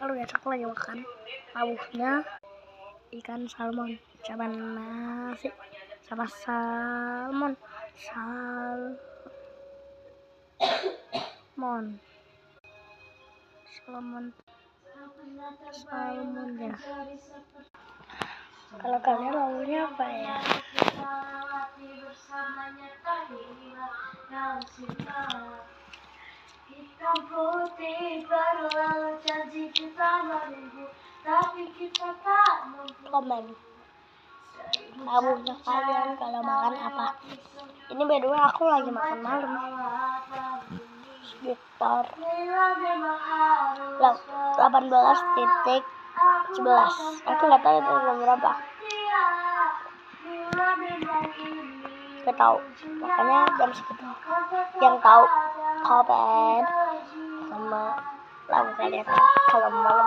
Kalau besok lagi makan lauknya ikan salmon sama nasi sama salmon ya. Kalau kalian lauknya apa ya? Hitam putih berlalu, janji kita menunggu, tapi kita tak mampu. Komen lauknya kalian kalau makan apa. Ini by the way aku lagi makan malam sekitar 18:11. Aku nggak tahu itu jam berapa, nggak tahu, makanya jam segitu. Yang tahu komen sama lagu kalian kalau malam